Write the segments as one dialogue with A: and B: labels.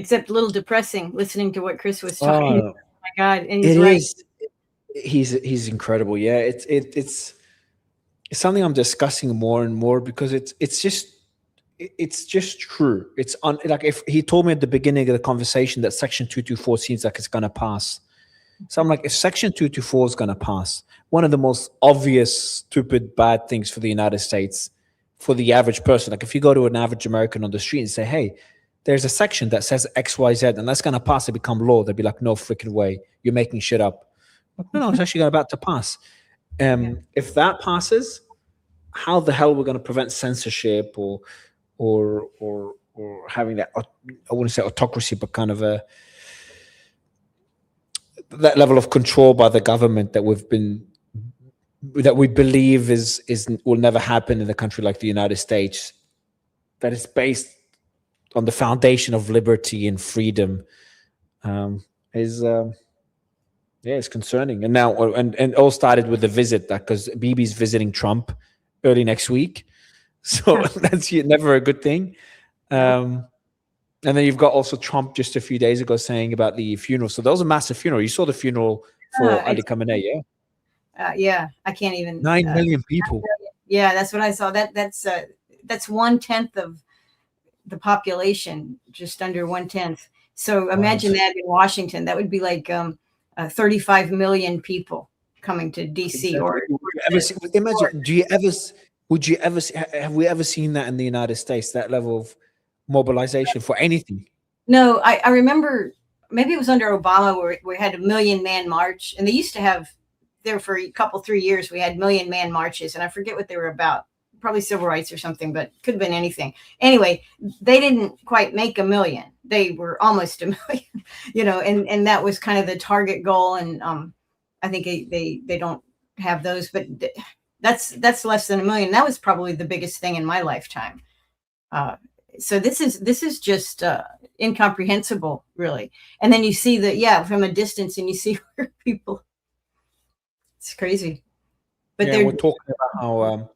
A: except a little depressing listening to what Chris was talking about. Oh my God. And he's
B: it
A: right.
B: is. He's incredible. Yeah. It's something I'm discussing more and more because it's just true. It's like if he told me at the beginning of the conversation that Section 224 seems like it's going to pass. So I'm like, if Section 224 is going to pass, one of the most obvious, stupid, bad things for the United States, for the average person, like if you go to an average American on the street and say, hey, there's a section that says X, Y, Z, and that's going to pass and become law, they'd be like, no freaking way. You're making shit up. Like, no, it's actually about to pass. If that passes, how the hell we're going to prevent censorship or having that, I wouldn't say autocracy, but kind of that level of control by the government that we believe will never happen in a country like the United States, that is based on the foundation of liberty and freedom, it's concerning. And now, and it all started with the visit, because Bibi's visiting Trump early next week, so that's never a good thing. And then you've got also Trump just a few days ago saying about the funeral. So that was a massive funeral. You saw the funeral for Ali Khamenei, yeah?
A: Yeah, I can't even.
B: 9 million people.
A: Yeah, that's what I saw. That's 1/10 of the population, just under 1/10. So imagine that in Washington. That would be like 35 million people coming to DC.
B: Exactly. Have we ever seen that in the United States, that level of mobilization for anything?
A: No, I remember maybe it was under Obama where we had a 1 million man march, and they used to have there for a couple, 3 years, we had 1 million man marches, and I forget what they were about, probably civil rights or something, but could have been anything. Anyway, they didn't quite make 1 million. They were almost 1 million, and that was kind of the target goal. And I think they don't have those, but that's less than 1 million. That was probably the biggest thing in my lifetime. So this is just incomprehensible, really. And then you see from a distance, and you see where people. It's crazy.
B: But we're talking about how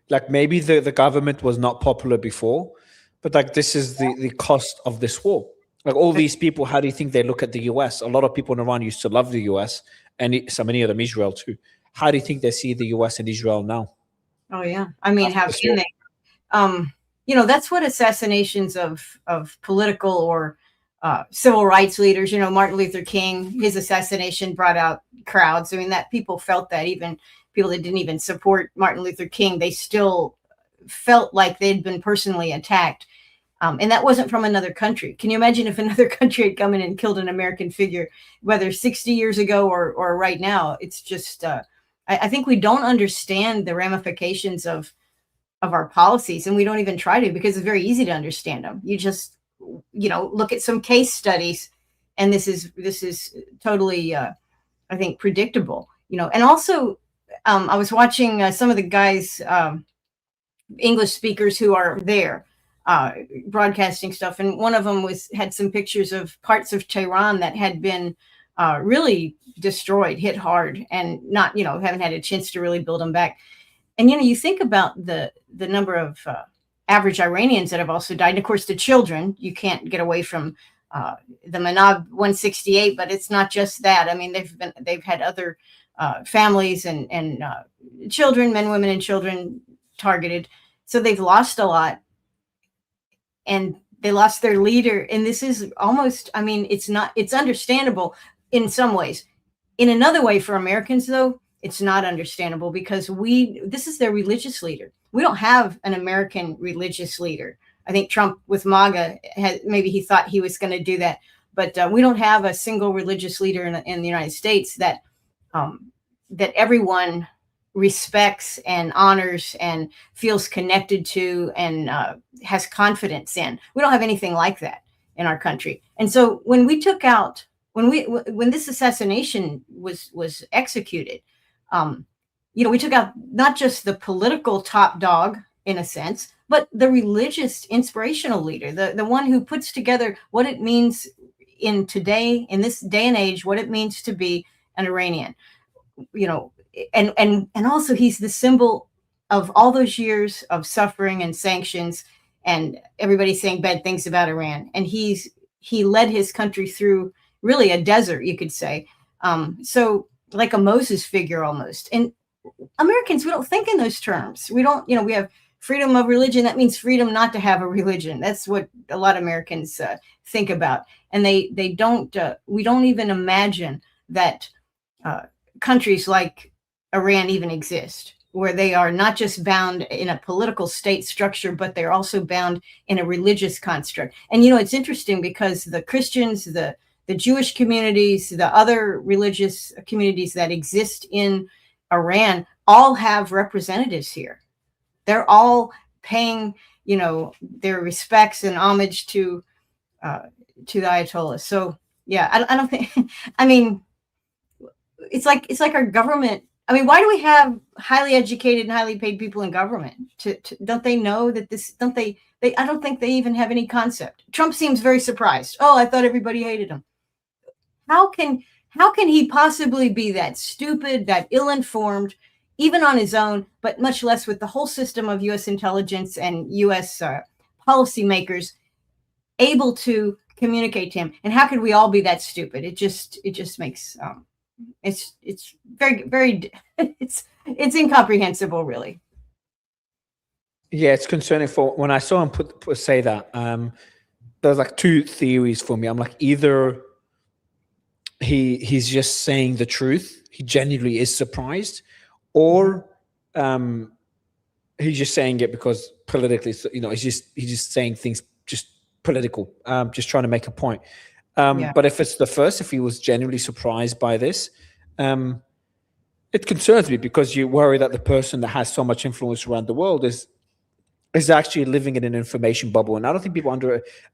B: like maybe the government was not popular before, but like this is the cost of this war. Like all these people, how do you think they look at the US? A lot of people in Iran used to love the US, and so many of them Israel too. How do you think they see the US and Israel now?
A: Oh yeah, I mean, how can they? That's what assassinations of political or civil rights leaders, Martin Luther King, his assassination brought out crowds. I mean, that people felt that, even people that didn't even support Martin Luther King, they still felt like they'd been personally attacked. And that wasn't from another country. Can you imagine if another country had come in and killed an American figure, whether 60 years ago or right now? It's just, I think we don't understand the ramifications of our policies, and we don't even try to, because it's very easy to understand them. You just, look at some case studies, and this is totally, I think, predictable, and also I was watching some of the guys, English speakers who are there, broadcasting stuff, and one of them had some pictures of parts of Tehran that had been really destroyed, hit hard, and not, haven't had a chance to really build them back. And you think about the number of average Iranians that have also died, and of course the children. You can't get away from the Manab 168, but it's not just that. I mean, they've had other families and children, men, women, and children targeted. So they've lost a lot, and they lost their leader. And this is almost, I mean, it's understandable in some ways. In another way, for Americans, though, it's not understandable, because this is their religious leader. We don't have an American religious leader. I think Trump with MAGA, maybe he thought he was going to do that, but we don't have a single religious leader in the United States that everyone respects and honors and feels connected to and has confidence in. We don't have anything like that in our country. And so when we took out, when this assassination was executed, we took out not just the political top dog, in a sense, but the religious inspirational leader, the one who puts together what it means in this day and age, what it means to be an Iranian, and also he's the symbol of all those years of suffering and sanctions and everybody saying bad things about Iran. And he's he led his country through really a desert, you could say. So like a Moses figure almost. And Americans, we don't think in those terms. We don't, we have freedom of religion. That means freedom not to have a religion. That's what a lot of Americans think about. And they don't, we don't even imagine that countries like Iran even exist, where they are not just bound in a political state structure, but they're also bound in a religious construct. And, it's interesting because the Christians, the Jewish communities, the other religious communities that exist in Iran all have representatives here. They're all paying, their respects and homage to the Ayatollah. So, yeah, I don't think, I mean, it's like our government. I mean, why do we have highly educated and highly paid people in government? Don't they know that this? Don't they? I don't think they even have any concept. Trump seems very surprised. Oh, I thought everybody hated him. How can he possibly be that stupid, that ill-informed, even on his own, but much less with the whole system of U.S. intelligence and U.S. Policymakers able to communicate to him? And how could we all be that stupid? It just makes it's very, very it's incomprehensible, really.
B: Yeah, it's concerning. For when I saw him say that, there's like two theories for me. I'm like, either he's just saying the truth, he genuinely is surprised, or he's just saying it because politically, he's just saying things just political, just trying to make a point. But if it's the first, if he was genuinely surprised by this, it concerns me, because you worry that the person that has so much influence around the world is actually living in an information bubble. And I don't think people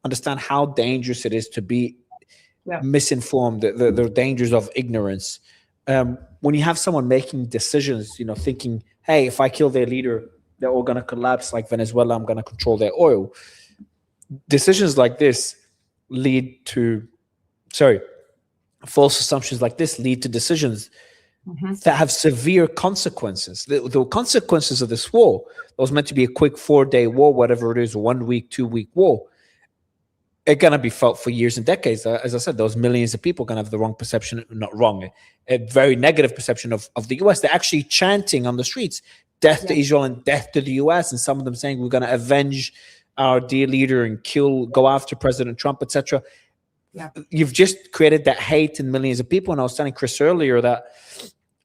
B: understand how dangerous it is to be misinformed, the dangers of ignorance. When you have someone making decisions, thinking, hey, if I kill their leader, they're all going to collapse like Venezuela, I'm going to control their oil. Decisions like this false assumptions like this lead to decisions that have severe consequences. The consequences of this war, that was meant to be a quick 4-day war, whatever it is, 1 week, 2-week war, are going to be felt for years and decades. As I said, those millions of people are going to have the wrong perception, not wrong, a very negative perception of the US. They're actually chanting on the streets, death to Israel and death to the US, and some of them saying we're going to avenge our dear leader and go after President Trump, etc. Yeah. You've just created that hate in millions of people. And I was telling Chris earlier that,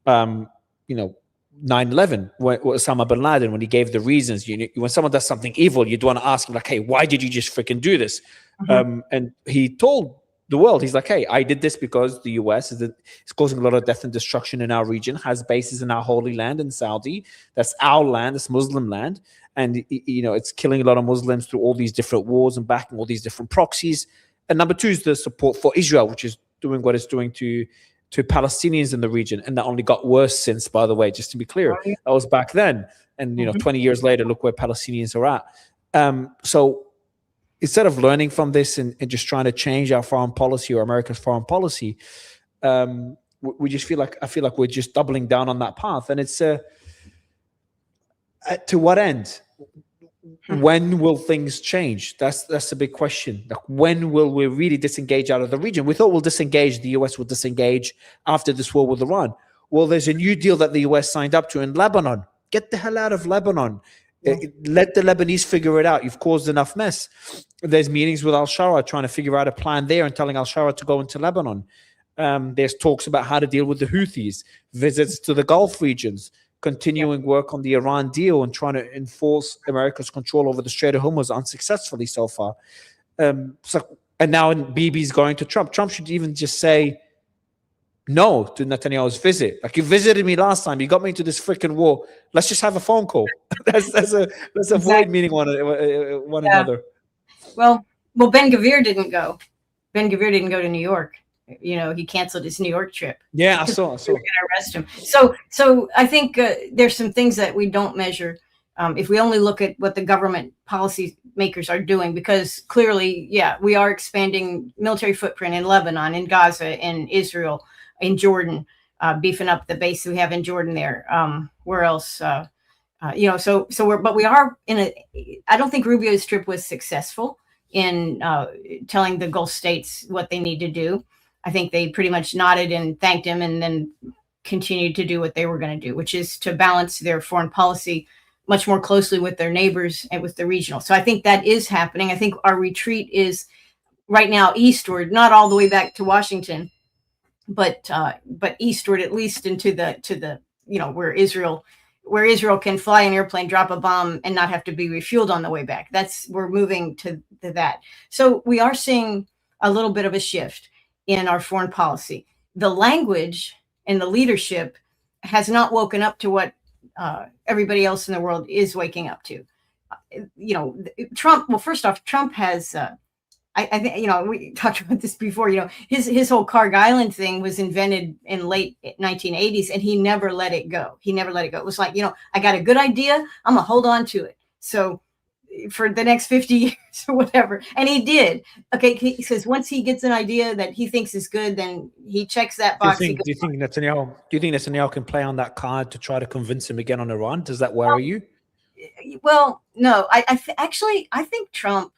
B: 9/11, when Osama bin Laden, when he gave the reasons, when someone does something evil, you'd want to ask him, like, hey, why did you just freaking do this? And he told the world, he's like, hey, I did this because the US is causing a lot of death and destruction in our region, has bases in our holy land in Saudi. That's our land, it's Muslim land. And, it's killing a lot of Muslims through all these different wars and backing all these different proxies. And number two is the support for Israel, which is doing what it's doing to Palestinians in the region. And that only got worse since, by the way, just to be clear. That was back then. And, 20 years later, look where Palestinians are at. So instead of learning from this and just trying to change our foreign policy or America's foreign policy, we just I feel like we're just doubling down on that path. And it's to what end? When will things change? That's a big question. Like, when will we really disengage out of the region? We thought we'll disengage, the US will disengage after this war with Iran. Well, there's a new deal that the US signed up to in Lebanon. Get the hell out of Lebanon. Let the Lebanese figure it out. You've caused enough mess. There's meetings with al-Shara trying to figure out a plan there and telling al-Shara to go into Lebanon. There's talks about how to deal with the Houthis, visits to the Gulf regions, continuing work on the Iran deal and trying to enforce America's control over the Strait of Hormuz unsuccessfully so far. And now Bibi's going to Trump. Trump should even just say no to Netanyahu's visit. Like, you visited me last time. You got me into this freaking war. Let's just have a phone call. let's avoid meeting one another.
A: Well, Ben Gvir didn't go. Ben Gvir didn't go to New York. He canceled his New York trip. Yeah, I saw. They were going to arrest him. So I think there's some things that we don't measure if we only look at what the government policy makers are doing, because clearly, we are expanding military footprint in Lebanon, in Gaza, in Israel, in Jordan, beefing up the base we have in Jordan there. Where else? But we are I don't think Rubio's trip was successful. in telling the Gulf states what they need to do. I think they pretty much nodded and thanked him and then continued to do what they were going to do, which is to balance their foreign policy much more closely with their neighbors and with the regional. So I think that is happening. I think our retreat is right now eastward, not all the way back to Washington, but eastward, at least into the where Israel can fly an airplane, drop a bomb, and not have to be refueled on the way back. We're moving to that. So we are seeing a little bit of a shift in our foreign policy. The language and the leadership has not woken up to what everybody else in the world is waking up to. Trump. Well, first off, Trump has. I think we talked about this before. His whole Carg Island thing was invented in late 1980s, and he never let it go. It was like, I got a good idea, I'm gonna hold on to it. So for the next 50 years or whatever, and he did. Okay, he says once he gets an idea that he thinks is good, then he checks that box.
B: Do you think Netanyahu can play on that card to try to convince him again on Iran? Does that worry you?
A: Well, no. I think Trump.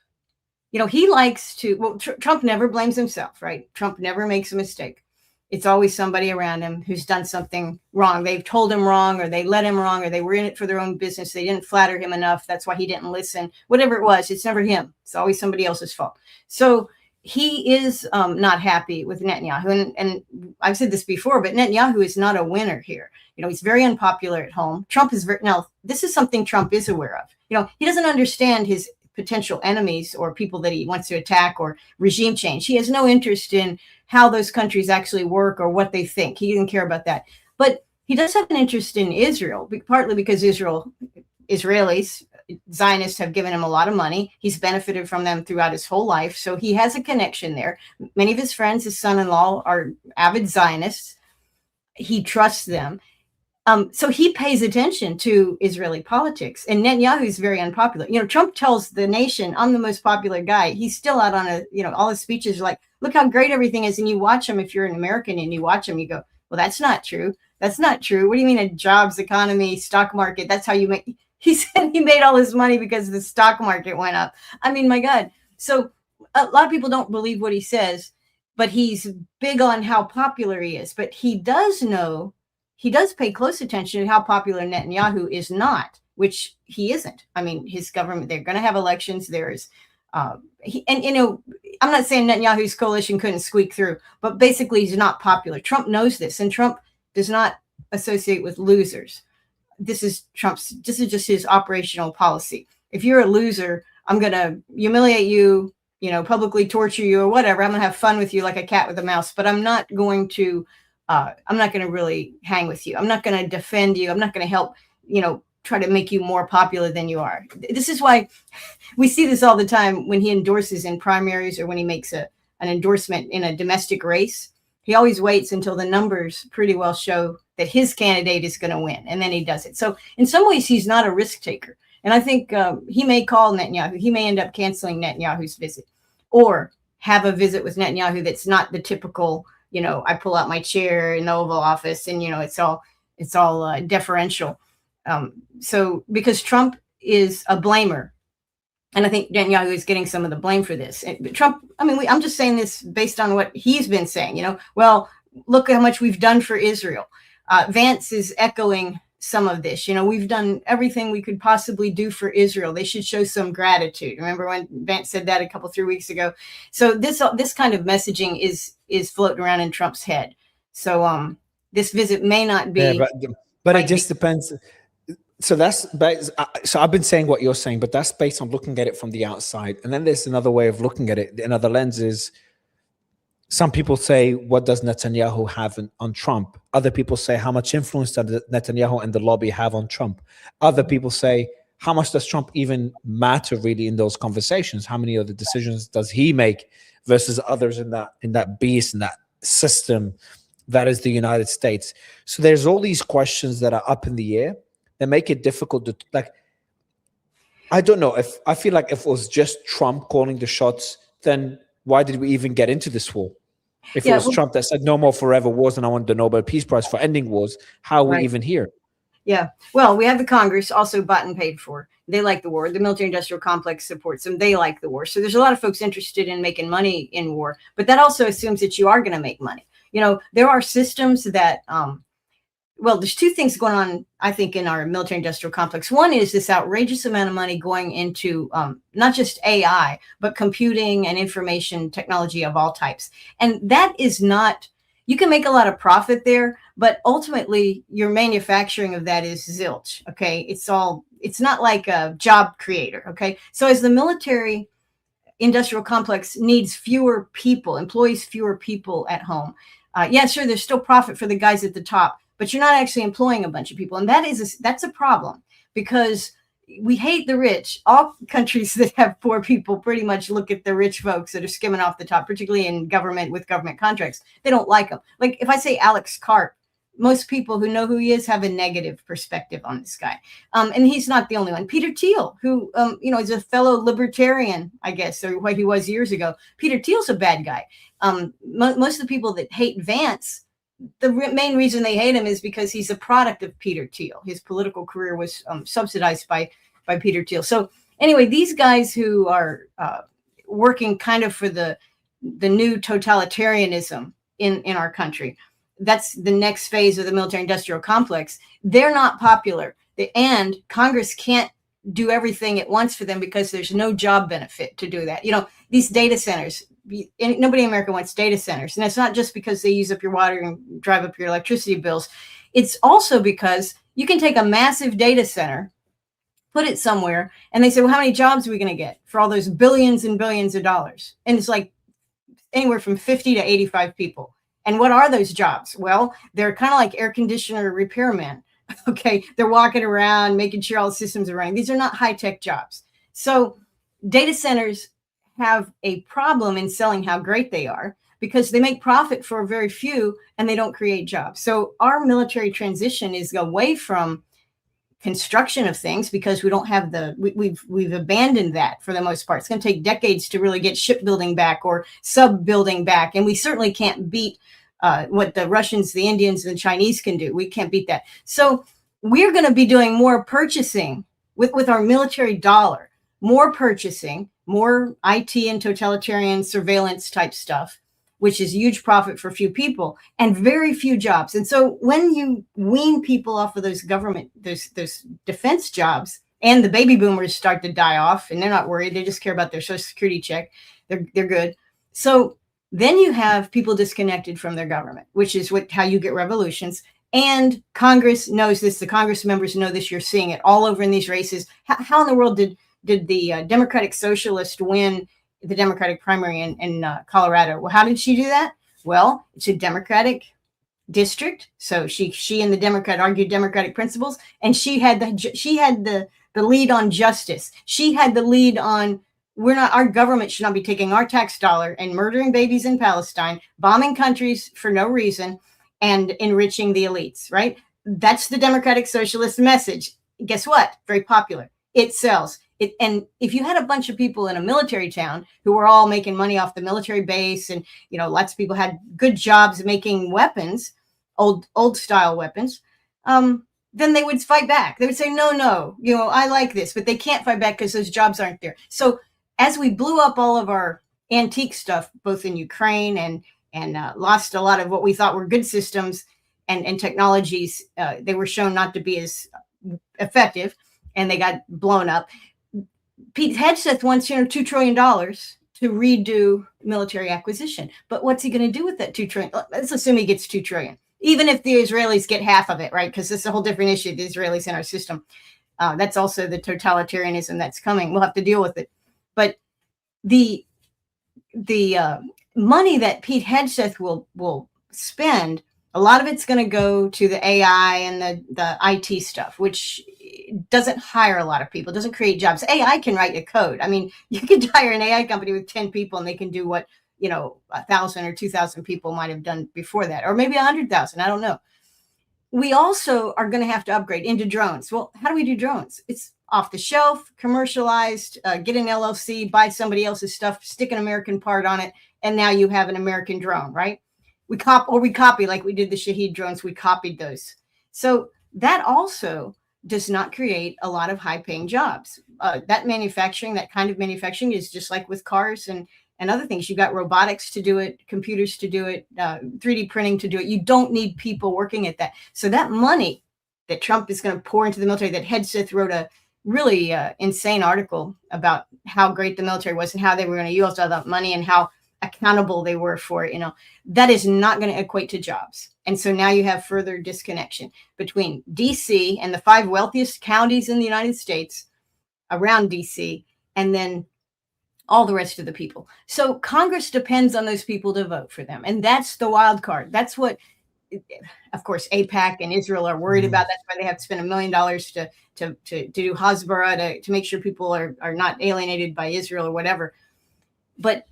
A: He likes to, Trump never blames himself, right? Trump never makes a mistake. It's always somebody around him who's done something wrong. They've told him wrong, or they let him wrong, or they were in it for their own business. They didn't flatter him enough. That's why he didn't listen. Whatever it was, it's never him. It's always somebody else's fault. So he is not happy with Netanyahu. And I've said this before, but Netanyahu is not a winner here. He's very unpopular at home. Now, this is something Trump is aware of. He doesn't understand his potential enemies or people that he wants to attack or regime change. He has no interest in how those countries actually work or what they think. He didn't care about that. But he does have an interest in Israel, partly because Israelis, Zionists have given him a lot of money. He's benefited from them throughout his whole life. So he has a connection there. Many of his friends, his son-in-law, are avid Zionists. He trusts them. So he pays attention to Israeli politics, and Netanyahu is very unpopular. Trump tells the nation, I'm the most popular guy. He's still out on all his speeches are like, look how great everything is. And you watch him, if you're an American and you watch him, you go, well, that's not true. That's not true. What do you mean a jobs, economy, stock market? That's how you make, he said he made all his money because the stock market went up. I mean, my God. So a lot of people don't believe what he says, but he's big on how popular he is. But he does pay close attention to how popular Netanyahu is not, which he isn't. I mean, his government, they're going to have elections. There's, I'm not saying Netanyahu's coalition couldn't squeak through, but basically he's not popular. Trump knows this, and Trump does not associate with losers. This is just his operational policy. If you're a loser, I'm going to humiliate you, publicly torture you or whatever. I'm going to have fun with you like a cat with a mouse, but I'm not going to really hang with you. I'm not going to defend you. I'm not going to help, try to make you more popular than you are. This is why we see this all the time when he endorses in primaries or when he makes an endorsement in a domestic race. He always waits until the numbers pretty well show that his candidate is going to win, and then he does it. So in some ways, he's not a risk taker. And I think he may call Netanyahu. He may end up canceling Netanyahu's visit or have a visit with Netanyahu that's not the typical, I pull out my chair in the Oval Office and, it's all deferential. So because Trump is a blamer, and I think Netanyahu is getting some of the blame for this. Trump, I'm just saying this based on what he's been saying, well, look how much we've done for Israel. Vance is echoing some of this. We've done everything we could possibly do for Israel. They should show some gratitude. Remember when Vance said that 3 weeks ago? So this kind of messaging is floating around in Trump's head. So this visit may not be.
B: Yeah, but it just depends. So so I've been saying what you're saying, but that's based on looking at it from the outside. And then there's another way of looking at it. Another lens is, some people say, what does Netanyahu have on Trump? Other people say, how much influence does Netanyahu and the lobby have on Trump? Other people say, how much does Trump even matter really in those conversations? How many of the decisions does he make versus others in that beast, in that system that is the United States? So there's all these questions that are up in the air that make it difficult to, I don't know, I feel like if it was just Trump calling the shots, then why did we even get into this war? If it was Trump that said no more forever wars and I want the Nobel Peace Prize for ending wars, how are we even here?
A: Yeah. Well, we have the Congress also bought and paid for. They like the war. The military industrial complex supports them. They like the war. So there's a lot of folks interested in making money in war, but that also assumes that you are going to make money. You know, there are systems that, well, there's two things going on, I think, in our military industrial complex. One is this outrageous amount of money going into not just AI, but computing and information technology of all types. And that is not, you can make a lot of profit there, but ultimately your manufacturing of that is zilch. Okay. It's not like a job creator. Okay. So as the military industrial complex needs fewer people, employs fewer people at home. Yeah, sure, there's still profit for the guys at the top, but you're not actually employing a bunch of people. And that's a problem, because we hate the rich. All countries that have poor people pretty much look at the rich folks that are skimming off the top, particularly in government with government contracts. They don't like them. Like if I say Alex Karp, most people who know who he is have a negative perspective on this guy. And he's not the only one. Peter Thiel, who, is a fellow libertarian, I guess, or what he was years ago. Peter Thiel's a bad guy. Most of the people that hate Vance, the main reason they hate him is because he's a product of Peter Thiel. His political career was subsidized by Peter Thiel. So anyway, these guys who are working kind of for the new totalitarianism in our country, that's the next phase of the military industrial complex. They're not popular. And Congress can't do everything at once for them because there's no job benefit to do that. You know, these data centers, nobody in America wants data centers. And it's not just because they use up your water and drive up your electricity bills. It's also because you can take a massive data center, put it somewhere, and they say, well, how many jobs are we going to get for all those billions and billions of dollars? And it's like anywhere from 50 to 85 people. And what are those jobs? Well, they're kind of like air conditioner repairmen. Okay. They're walking around, making sure all the systems are running. These are not high-tech jobs. So data centers have a problem in selling how great they are because they make profit for very few and they don't create jobs. So our military transition is away from construction of things because we don't have we've abandoned that for the most part. It's going to take decades to really get shipbuilding back or sub building back. And we certainly can't beat what the Russians, the Indians, and the Chinese can do. We can't beat that. So we're going to be doing more purchasing with our military dollar, more purchasing, more IT and totalitarian surveillance type stuff, which is huge profit for few people and very few jobs. And so when you wean people off of those government, those defense jobs, and the baby boomers start to die off and they're not worried, they just care about their Social Security check, they're good. So then you have people disconnected from their government, which is how you get revolutions. And Congress knows this. The Congress members know this. You're seeing it all over in these races. How in the world did the Democratic Socialist win the Democratic primary in Colorado? Well, how did she do that? Well, it's a Democratic district, so she and the Democrat argued Democratic principles, and she had the lead on justice. She had the lead on our government should not be taking our tax dollar and murdering babies in Palestine, bombing countries for no reason, and enriching the elites. Right? That's the Democratic Socialist message. Guess what? Very popular. It sells. And if you had a bunch of people in a military town who were all making money off the military base, and lots of people had good jobs making weapons, old style weapons, then they would fight back. They would say, no, I like this, but they can't fight back because those jobs aren't there. So as we blew up all of our antique stuff, both in Ukraine and lost a lot of what we thought were good systems and technologies, they were shown not to be as effective, and they got blown up. Pete Hegseth wants, $2 trillion to redo military acquisition. But what's he going to do with that $2 trillion? Let's assume he gets $2 trillion, even if the Israelis get half of it, right? Because this is a whole different issue, the Israelis in our system. That's also the totalitarianism that's coming. We'll have to deal with it. But the money that Pete Hegseth will spend, a lot of it's going to go to the AI and the IT stuff, which doesn't hire a lot of people, doesn't create jobs. AI can write a code. I mean, you could hire an AI company with 10 people and they can do what, 1,000 or 2,000 people might have done before that, or maybe 100,000. I don't know. We also are going to have to upgrade into drones. Well, how do we do drones? It's off the shelf, commercialized, get an LLC, buy somebody else's stuff, stick an American part on it, and now you have an American drone, right? We copy like we did the Shahed drones. We copied those. So that also does not create a lot of high-paying jobs. That manufacturing, that kind of manufacturing, is just like with cars and other things. You got robotics to do it, computers to do it, 3D printing to do it. You don't need people working at that. So that money that Trump is going to pour into the military, that Hegseth wrote a really insane article about how great the military was and how they were going to use all that money and how accountable they were for it, that is not going to equate to jobs. And so now you have further disconnection between DC and the 5 wealthiest counties in the United States around DC, and then all the rest of the people. So Congress depends on those people to vote for them. And that's the wild card. That's what, of course, AIPAC and Israel are worried about. That's why they have to spend $1 million to do Hasbara, to make sure people are not alienated by Israel or whatever. But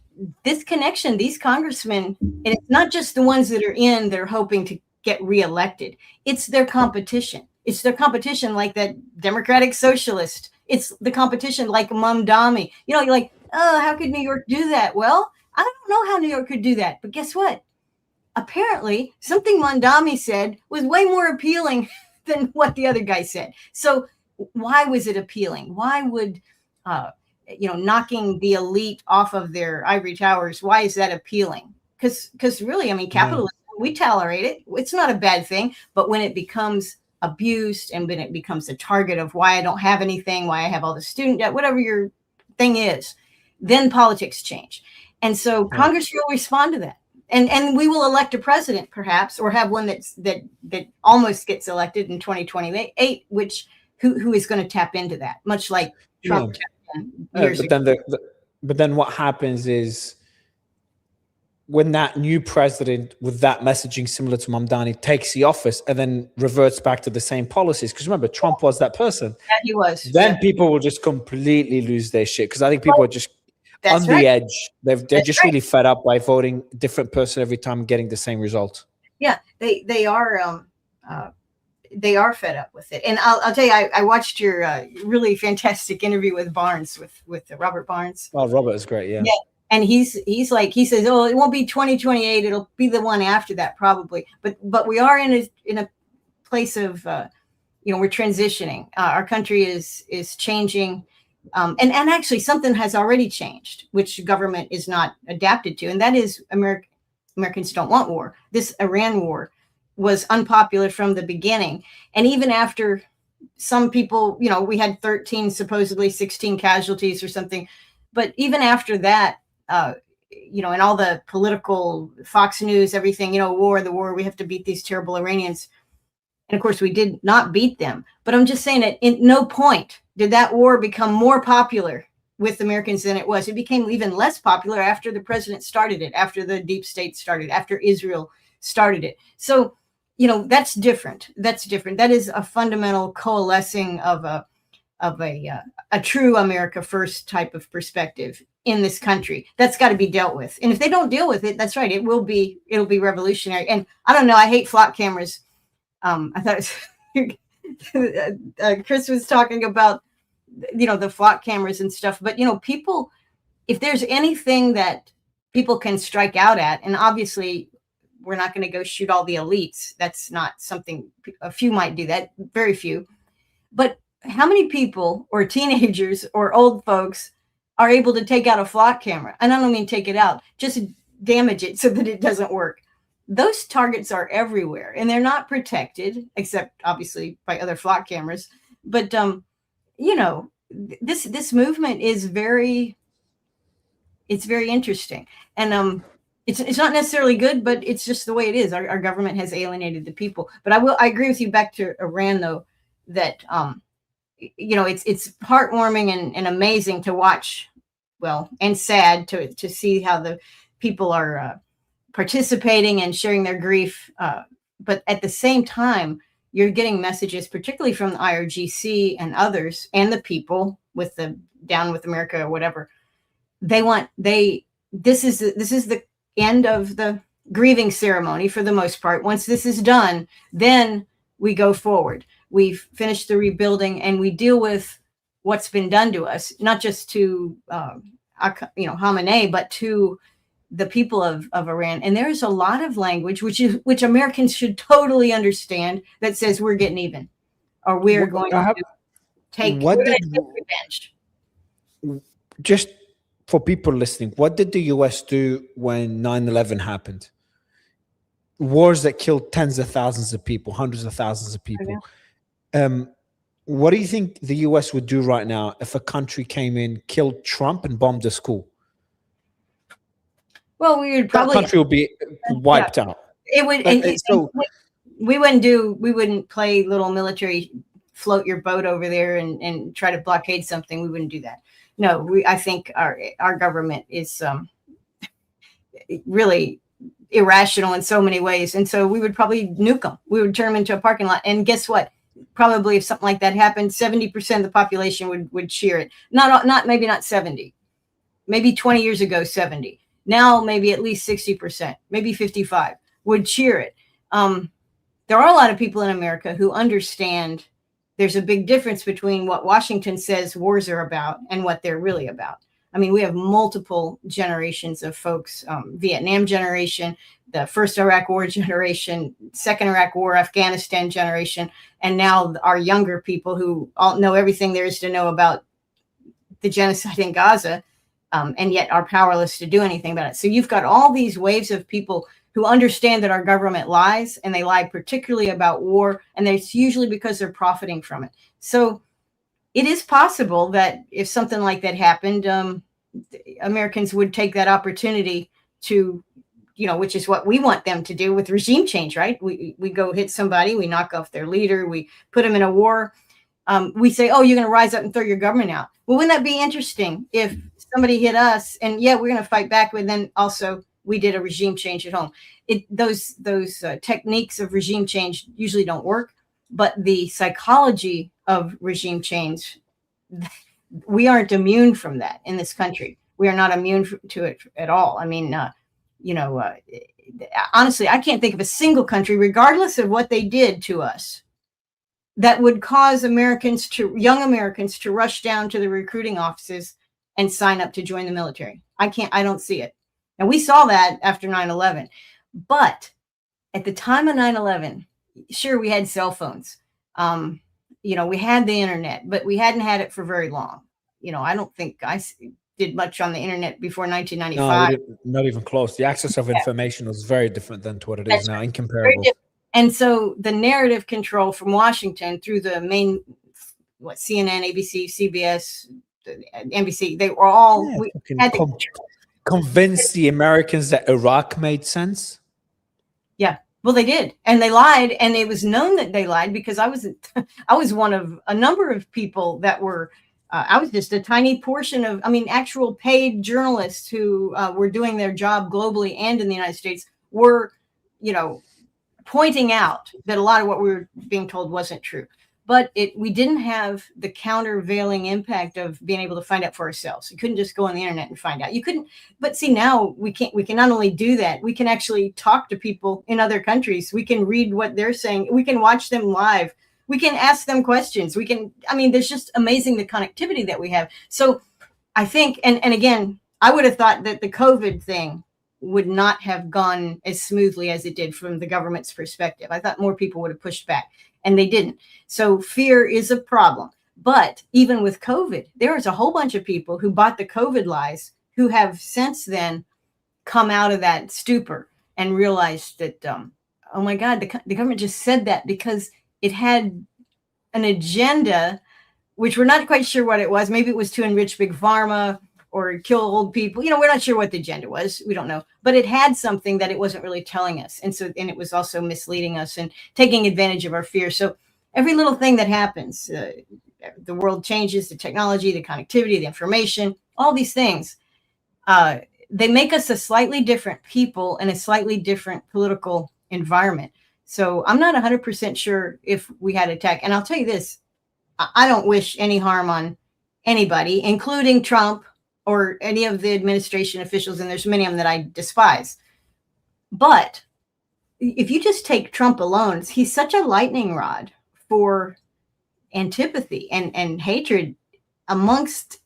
A: this connection, these congressmen, and it's not just the ones that are hoping to get reelected. It's their competition. It's their competition, like that Democratic Socialist. It's the competition like Mamdani. You're like, oh, how could New York do that? Well, I don't know how New York could do that. But guess what? Apparently, something Mamdani said was way more appealing than what the other guy said. So why was it appealing? Why would knocking the elite off of their ivory towers, why is that appealing? Because really, I mean, capitalism, we tolerate it. It's not a bad thing. But when it becomes abused and when it becomes a target of why I don't have anything, why I have all the student debt, whatever your thing is, then politics change. And so Congress will respond to that. And we will elect a president, perhaps, or have one that almost gets elected in 2028, who is going to tap into that, much like Trump tapped in years ago.
B: But then what happens is, when that new president with that messaging similar to Mamdani takes the office and then reverts back to the same policies, because remember, Trump was that person.
A: Yeah, he was.
B: Then people will just completely lose their shit, because I think people are just on the edge. They're just really fed up by voting a different person every time, getting the same result.
A: Yeah, they are fed up with it. And I'll tell you, I watched your really fantastic interview with Barnes, with Robert Barnes.
B: Oh, Robert is great. Yeah.
A: And he says, oh, it won't be 2028. It'll be the one after that, probably. But we are in a place of, we're transitioning. Our country is changing. And actually something has already changed, which government is not adapted to. And that is Americans don't want war. This Iran war was unpopular from the beginning. And even after some people, we had 13, supposedly 16 casualties or something. But even after that, and all the political Fox News, everything, the war, we have to beat these terrible Iranians. And of course, we did not beat them. But I'm just saying that in no point did that war become more popular with Americans than it was. It became even less popular after the president started it, after the deep state started, after Israel started it. So, that's different. That's different. That is a fundamental coalescing of a true America first type of perspective in this country. That's got to be dealt with. And if they don't deal with it, that's right. It'll be revolutionary. And I don't know. I hate flock cameras. I thought Chris was talking about, the flock cameras and stuff. But, people, if there's anything that people can strike out at, and obviously we're not going to go shoot all the elites. That's not something, a few might do that, very few. But how many people or teenagers or old folks are able to take out a flock camera? And I don't mean take it out, just damage it so that it doesn't work. Those targets are everywhere, and they're not protected, except obviously by other flock cameras. But, this movement is very interesting. And it's not necessarily good, but it's just the way it is. Our government has alienated the people. But I agree with you, back to Iran, though, that, it's heartwarming and amazing to watch, and sad to see how the people are participating and sharing their grief. But at the same time, you're getting messages, particularly from the IRGC and others, and the people with the Down with America or whatever. This is the end of the grieving ceremony for the most part. Once this is done, then we go forward. We've finished the rebuilding, and we deal with what's been done to us, not just to Khamenei, but to the people of Iran. And there's a lot of language which Americans should totally understand that says we're getting even. or we're going to take revenge.
B: Just for people listening, what did the US do when 9/11 happened? Wars that killed tens of thousands of people, hundreds of thousands of people. What do you think the US would do right now if a country came in, killed Trump, and bombed a school?
A: Well, we would probably,
B: that country would be wiped out.
A: It would. We wouldn't play little military float your boat over there and try to blockade something. We wouldn't do that. No, I think our government is really irrational in so many ways. And so we would probably nuke them. We would turn them into a parking lot. And guess what? Probably if something like that happened, 70% of the population would cheer it. Maybe not 70, maybe 20 years ago, 70. Now, maybe at least 60%, maybe 55 would cheer it. There are a lot of people in America who understand there's a big difference between what Washington says wars are about and what they're really about. I mean, we have multiple generations of folks, Vietnam generation, the first Iraq war generation, second Iraq war, Afghanistan generation, and now our younger people who all know everything there is to know about the genocide in Gaza, and yet are powerless to do anything about it. So you've got all these waves of people who understand that our government lies, and they lie particularly about war, and it's usually because they're profiting from it. So it is possible that if something like that happened, Americans would take that opportunity to, which is what we want them to do with regime change, right? We go hit somebody, we knock off their leader, we put them in a war. We say, oh, you're going to rise up and throw your government out. Well, wouldn't that be interesting if somebody hit us and we're going to fight back, but then also we did a regime change at home. Those techniques of regime change usually don't work, but the psychology of regime change, we aren't immune from that in this country. We are not immune to it at all. I mean, honestly, I can't think of a single country, regardless of what they did to us, that would cause young Americans to rush down to the recruiting offices and sign up to join the military. I don't see it. And we saw that after 9/11. But at the time of 9/11, sure, we had cell phones. We had the internet, but we hadn't had it for very long. I don't think I did much on the internet before 1995.
B: No, not even close. The access of information was very different than to what it is now, incomparable.
A: And so the narrative control from Washington through the main, CNN, ABC, CBS, NBC, they were all
B: convince the Americans that Iraq made sense.
A: Yeah, well, they did, and they lied, and it was known that they lied because I was one of a number of people that were. I was just a tiny portion of, actual paid journalists who were doing their job globally and in the United States were, pointing out that a lot of what we were being told wasn't true. But we didn't have the countervailing impact of being able to find out for ourselves. You couldn't just go on the internet and find out. You couldn't, but see, now we can not only do that, we can actually talk to people in other countries. We can read what they're saying. We can watch them live. We can ask them questions. There's just amazing the connectivity that we have. So I think, and again, I would have thought that the COVID thing would not have gone as smoothly as it did from the government's perspective. I thought more people would have pushed back, and they didn't. So fear is a problem. But even with COVID, there was a whole bunch of people who bought the COVID lies who have since then come out of that stupor and realized that, oh my God, the government just said that because it had an agenda, which we're not quite sure what it was. Maybe it was to enrich big pharma or kill old people. We're not sure what the agenda was. We don't know. But it had something that it wasn't really telling us. And it was also misleading us and taking advantage of our fear. So every little thing that happens, the world changes, the technology, the connectivity, the information, all these things, they make us a slightly different people in a slightly different political environment. So I'm not 100% sure if we had attack. And I'll tell you this, I don't wish any harm on anybody, including Trump or any of the administration officials. And there's many of them that I despise. But if you just take Trump alone, he's such a lightning rod for antipathy and hatred amongst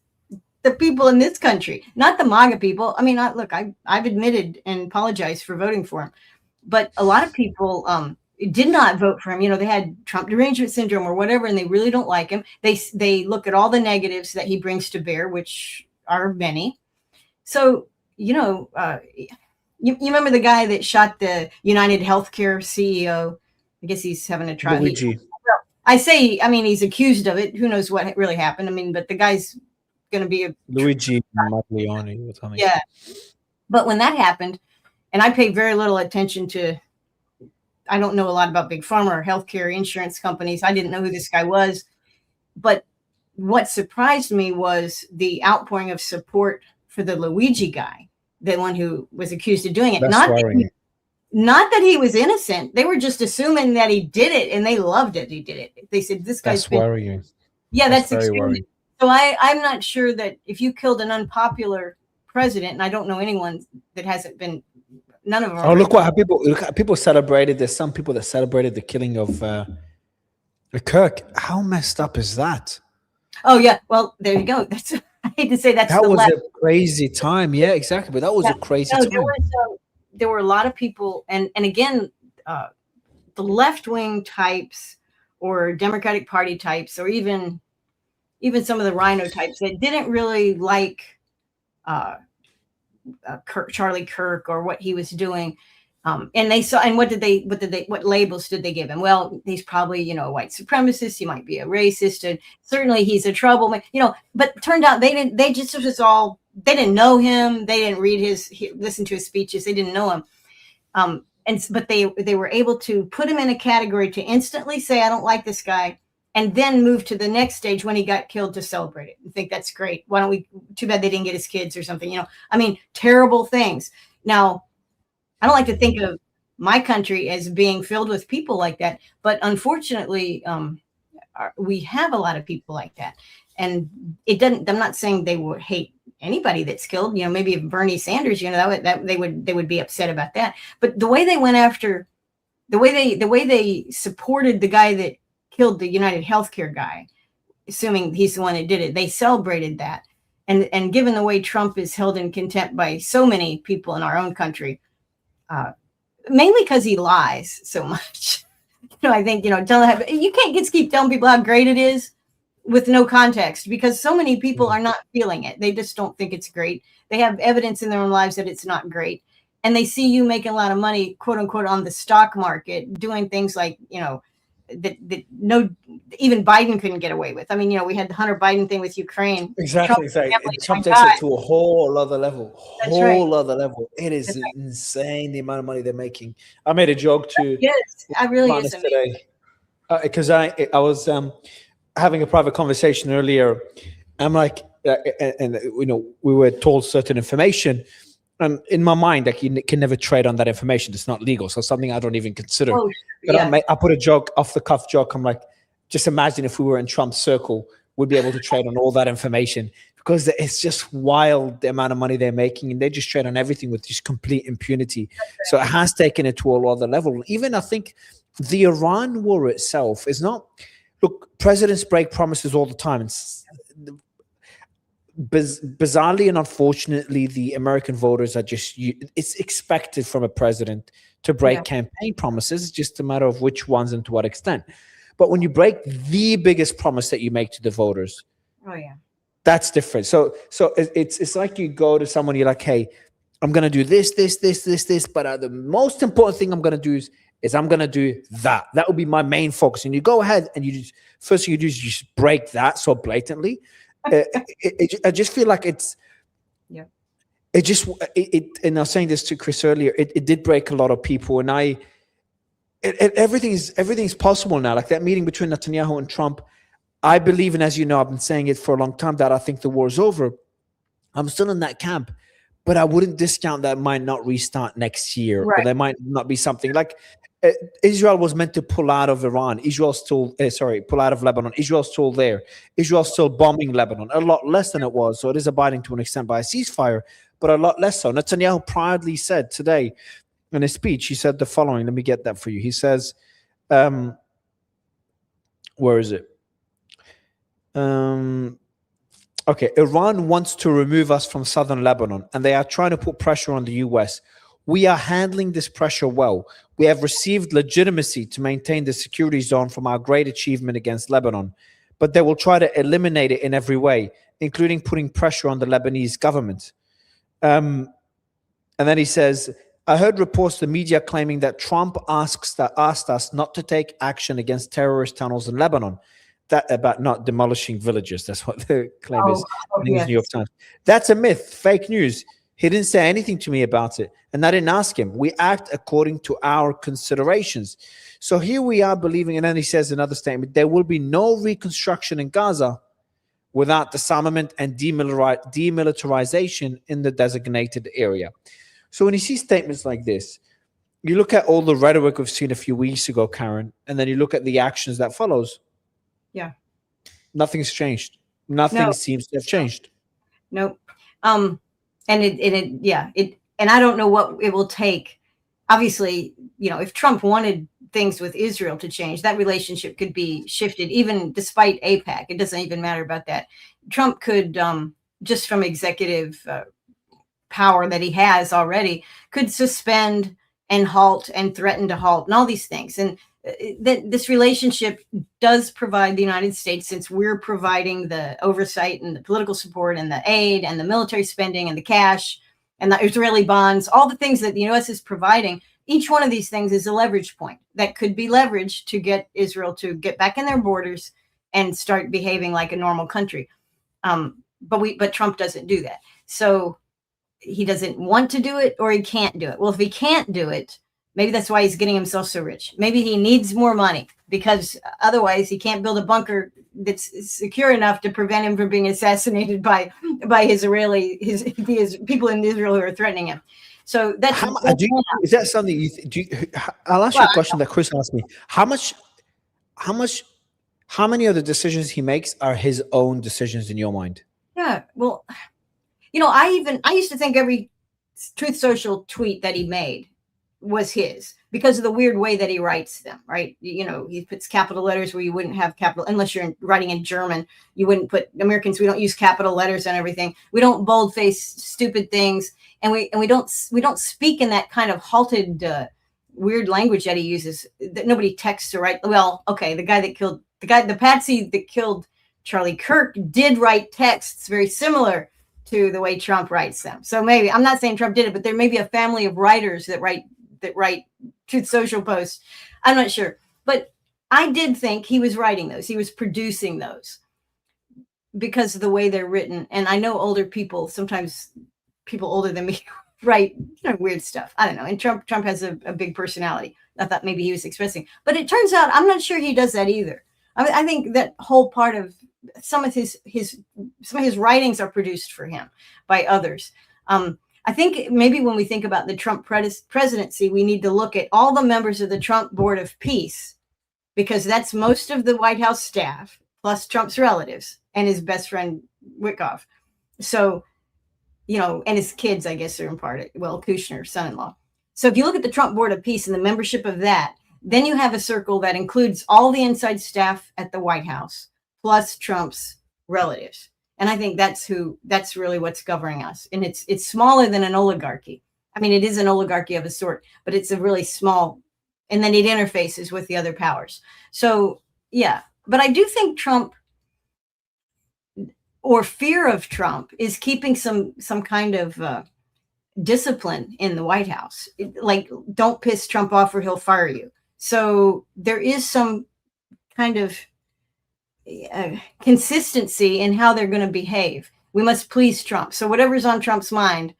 A: the people in this country, not the MAGA people. I've admitted and apologized for voting for him. But a lot of people did not vote for him. You know, they had Trump derangement syndrome or whatever, and they really don't like him. They look at all the negatives that he brings to bear, which are many. So, you know, you remember the guy that shot the United Healthcare CEO? I guess he's having a trial.
B: Luigi.
A: I mean, he's accused of it. Who knows what really happened? I mean, but the guy's going to be
B: Luigi Maglione or something.
A: Yeah. But when that happened, and I paid very little attention to, I don't know a lot about big pharma or healthcare insurance companies. I didn't know who this guy was. But what surprised me was the outpouring of support for the Luigi guy, the one who was accused of doing it. Not that he was innocent. They were just assuming that he did it, and they loved it. He did it. They said, this guy's
B: worrying.
A: Yeah, that's
B: very
A: extremely
B: worrying.
A: So I'm not sure that if you killed an unpopular president, and I don't know anyone that hasn't been, none of them.
B: Oh, look what people celebrated. There's some people that celebrated the killing of Kirk. How messed up is that?
A: Oh yeah, well there you go. That's I hate to say that
B: was a crazy time. Yeah, exactly. But that was a crazy time.
A: There were a lot of people, and again, the left wing types or Democratic Party types, or even some of the Rhino types that didn't really like Charlie Kirk or what he was doing. And they saw, and what labels did they give him? Well, he's probably, you know, a white supremacist. He might be a racist, and certainly he's a troublemaker, you know, but turned out they didn't know him. They didn't listen to his speeches. They didn't know him. But they were able to put him in a category to instantly say, I don't like this guy, and then move to the next stage when he got killed to celebrate it. I think that's great. Why don't we, too bad they didn't get his kids or something, you know, I mean, terrible things. Now, I don't like to think of my country as being filled with people like that, but unfortunately, we have a lot of people like that. And I'm not saying they would hate anybody that's killed, you know, maybe if Bernie Sanders, you know, that they would be upset about that. But the way they went after, the way they supported the guy that killed the United Healthcare guy, assuming he's the one that did it, they celebrated that. And given the way Trump is held in contempt by so many people in our own country, mainly because he lies so much. You know, I think, you know, you can't just keep telling people how great it is with no context, because so many people are not feeling it. They just don't think it's great. They have evidence in their own lives that it's not great. And they see you making a lot of money, quote unquote, on the stock market, doing things like, you know, that even Biden couldn't get away with. I mean, you know, we had the Hunter Biden thing with Ukraine.
B: Exactly. Trump takes it to a whole other level. Other level. It is insane the amount of money they're making. I made a joke to
A: I really is
B: today because I was having a private conversation earlier. I'm like, and you know, we were told certain information. And in my mind, like, you can never trade on that information. It's not legal. So something I don't even consider. But I put a joke, off the cuff joke. I'm like, just imagine if we were in Trump's circle, we'd be able to trade on all that information, because it's just wild the amount of money they're making, and they just trade on everything with just complete impunity. So it has taken it to a other level. Even I think the Iran war itself is not, look, presidents break promises all the time. Bizarrely and unfortunately, the American voters are it's expected from a president to break campaign promises. It's just a matter of which ones and to what extent. But when you break the biggest promise that you make to the voters, that's different. So it's like you go to someone, you're like, hey, I'm going to do this, but the most important thing I'm going to do is I'm going to do that. That will be my main focus. And you go ahead and first thing you do is you just break that so blatantly. I just feel like it's, and I was saying this to Chris earlier, it did break a lot of people, and everything's possible now. Like that meeting between Netanyahu and Trump, I believe, and as you know, I've been saying it for a long time, that I think the war is over. I'm still in that camp, but I wouldn't discount that it might not restart next year, or there might not be something like Israel was meant to pull out of Iran. Israel's still, pull out of Lebanon. Israel's still there. Israel's still bombing Lebanon, a lot less than it was. So it is abiding to an extent by a ceasefire, but a lot less so. Netanyahu proudly said today in his speech, he said the following. Let me get that for you. He says, where is it? Okay, Iran wants to remove us from southern Lebanon, and they are trying to put pressure on the US. We are handling this pressure well. We have received legitimacy to maintain the security zone from our great achievement against Lebanon, but they will try to eliminate it in every way, including putting pressure on the Lebanese government. And then he says, I heard reports the media claiming that Trump asked us not to take action against terrorist tunnels in Lebanon, that about not demolishing villages. That's what the claim is in the New York Times. That's a myth, fake news. He didn't say anything to me about it, and I didn't ask him. We act according to our considerations. So here we are believing, and then he says another statement, there will be no reconstruction in Gaza without disarmament and demilitarization in the designated area. So when you see statements like this, you look at all the rhetoric we've seen a few weeks ago, Karen, and then you look at the actions that follows.
A: Yeah.
B: Nothing's changed. Nothing seems to have changed.
A: Nope. And I don't know what it will take. Obviously, if Trump wanted things with Israel to change, that relationship could be shifted, even despite AIPAC. It doesn't even matter about that. Trump could, just from executive power that he has already, could suspend and halt and threaten to halt and all these things. And this relationship does provide the United States, since we're providing the oversight and the political support and the aid and the military spending and the cash and the Israeli bonds, all the things that the U.S. is providing. Each one of these things is a leverage point that could be leveraged to get Israel to get back in their borders and start behaving like a normal country. But Trump doesn't do that. So he doesn't want to do it, or he can't do it. Well, if he can't do it, maybe that's why he's getting himself so rich. Maybe he needs more money, because otherwise he can't build a bunker that's secure enough to prevent him from being assassinated by his people in Israel who are threatening him. So that's
B: is that something you I'll ask you a question that Chris asked me. How many of the decisions he makes are his own decisions in your mind?
A: Yeah, well, I used to think every Truth Social tweet that he made was his, because of the weird way that he writes them, right? He puts capital letters where you wouldn't have capital, unless you're writing in German. You wouldn't put, Americans, we don't use capital letters and everything. We don't boldface stupid things, and we don't speak in that kind of halted, weird language that he uses, that nobody texts to write. Well, okay, the patsy that killed Charlie Kirk did write texts very similar to the way Trump writes them. So maybe, I'm not saying Trump did it, but there may be a family of writers that write Truth Social posts. I'm not sure, but I did think he was writing those. He was producing those because of the way they're written. And I know older people, sometimes people older than me, write weird stuff. I don't know. And Trump has a big personality. I thought maybe he was expressing, but it turns out I'm not sure he does that either. I think that whole part of some of his writings are produced for him by others. I think maybe when we think about the Trump presidency, we need to look at all the members of the Trump Board of Peace, because that's most of the White House staff, plus Trump's relatives and his best friend Wickoff. So, and his kids, I guess, are in part, Kushner, son-in-law. So if you look at the Trump Board of Peace and the membership of that, then you have a circle that includes all the inside staff at the White House, plus Trump's relatives. And I think that's really what's governing us. And it's smaller than an oligarchy. I mean, it is an oligarchy of a sort, but it's a really small, and then it interfaces with the other powers. So, yeah, but I do think Trump, or fear of Trump, is keeping some kind of discipline in the White House. Like, don't piss Trump off or he'll fire you. So there is some kind of consistency in how they're going to behave. We must please Trump. So whatever's on Trump's mind,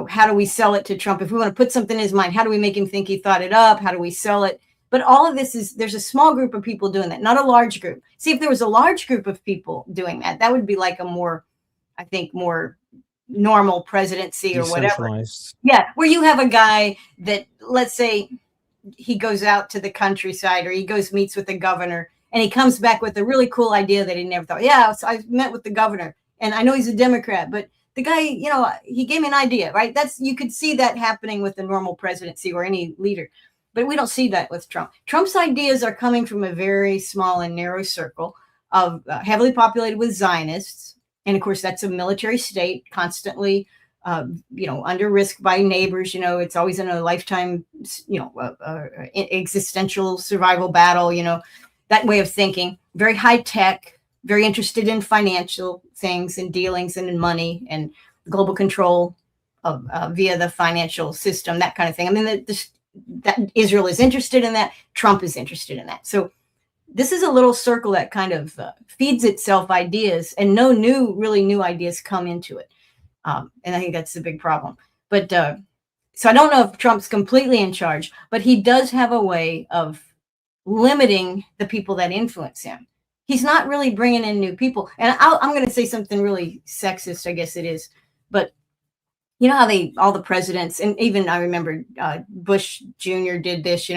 A: how do we sell it to Trump? If we want to put something in his mind, how do we make him think he thought it up? How do we sell it? But all of this there's a small group of people doing that, not a large group. See, if there was a large group of people doing that, that would be like a more normal presidency or whatever. Yeah, where you have a guy that, let's say, he goes out to the countryside, or he meets with the governor, and he comes back with a really cool idea that he never thought. Yeah, so I met with the governor, and I know he's a Democrat, but the guy, he gave me an idea, right? You could see that happening with the normal presidency or any leader, but we don't see that with Trump. Trump's ideas are coming from a very small and narrow circle of heavily populated with Zionists. And of course, that's a military state constantly under risk by neighbors. It's always in a lifetime, existential survival battle, that way of thinking. Very high tech, very interested in financial things and dealings and in money and global control of via the financial system, that kind of thing. I mean, that Israel is interested in that. Trump is interested in that. So this is a little circle that kind of feeds itself ideas, and no really new ideas come into it. And I think that's the big problem. But so I don't know if Trump's completely in charge, but he does have a way of limiting the people that influence him. He's not really bringing in new people. And I'm going to say something really sexist, I guess it is. But you know how all the presidents, and even I remember Bush Jr. did this,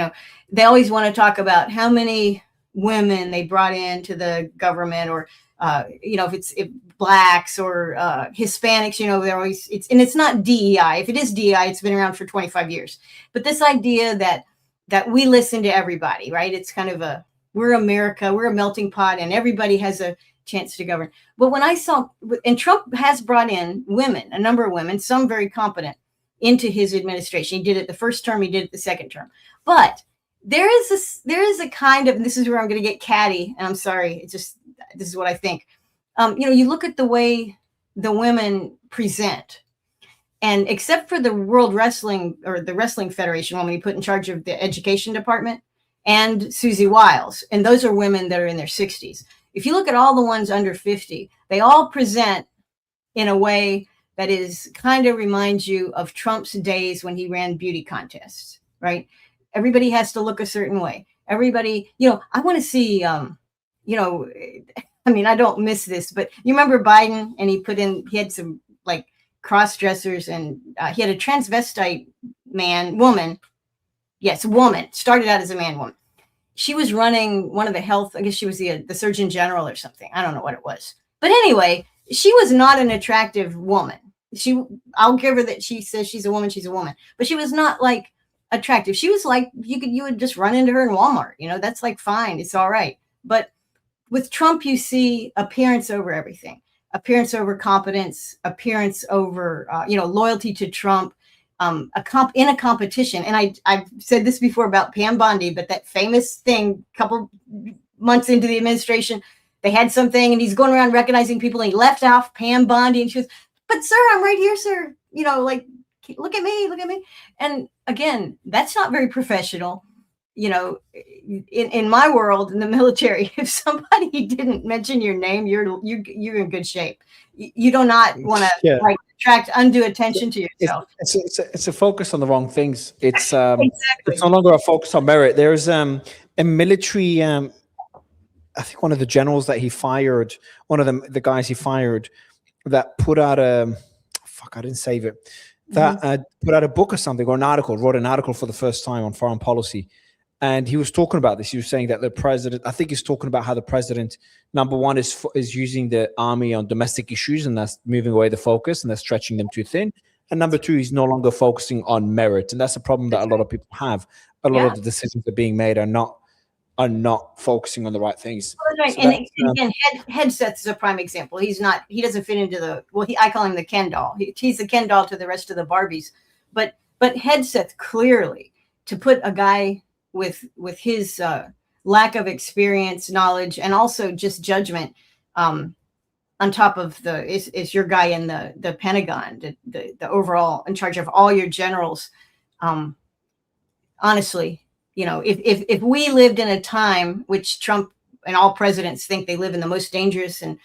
A: they always want to talk about how many women they brought into the government, or if blacks or Hispanics, they're always, it's not DEI. If it is DEI, it's been around for 25 years. But this idea that we listen to everybody, right? It's kind of we're America, we're a melting pot, and everybody has a chance to govern. But when I saw, and Trump has brought in women, a number of women, some very competent, into his administration. He did it the first term, he did it the second term. But there is a kind of, and this is where I'm going to get catty, and I'm sorry, this is what I think. You look at the way the women present, and except for the World Wrestling, or the Wrestling Federation woman he put in charge of the education department, and Susie Wiles, and those are women that are in their 60s. If you look at all the ones under 50, they all present in a way that is kind of reminds you of Trump's days when he ran beauty contests, right? Everybody has to look a certain way. Everybody, I want to see, I mean, I don't miss this, but you remember Biden, and he had some like cross-dressers, and he had a transvestite woman, started out as a man-woman. She was running one of the health, I guess she was the Surgeon General or something. I don't know what it was. But anyway, she was not an attractive woman. I'll give her that she says she's a woman, but she was not like attractive. She was like, you would just run into her in Walmart. That's like fine. It's all right. But with Trump, you see appearance over everything, appearance over competence, appearance over, loyalty to Trump. In a competition. And I've said this before about Pam Bondi, but that famous thing, a couple months into the administration, they had something, and he's going around recognizing people, and he left off Pam Bondi, and she was, but sir, I'm right here, sir. Look at me. And again, that's not very professional. In my world, in the military, if somebody didn't mention your name, you're in good shape. You do not want to attract undue attention to yourself.
B: It's a focus on the wrong things. It's
A: exactly.
B: It's no longer a focus on merit. There's a military, I think one of the generals that he fired, one of the guys he fired, that put out I didn't save it. That put out a book or something, or wrote an article for the first time on foreign policy. And he was talking about this. He was saying that the president, I think he's talking about how the president, number one, is using the army on domestic issues, and that's moving away the focus, and that's stretching them too thin. And number two, he's no longer focusing on merit. And that's a problem that a lot of people have. A lot of the decisions that are being made are not focusing on the right things.
A: Right. So and Hegseth is a prime example. He doesn't fit into I call him the Ken doll. He's the Ken doll to the rest of the Barbies. But Hegseth, clearly, to put a guy with his lack of experience, knowledge, and also just judgment on top of is your guy in the Pentagon, the overall in charge of all your generals. Honestly, if we lived in a time which Trump and all presidents think they live in the most dangerous and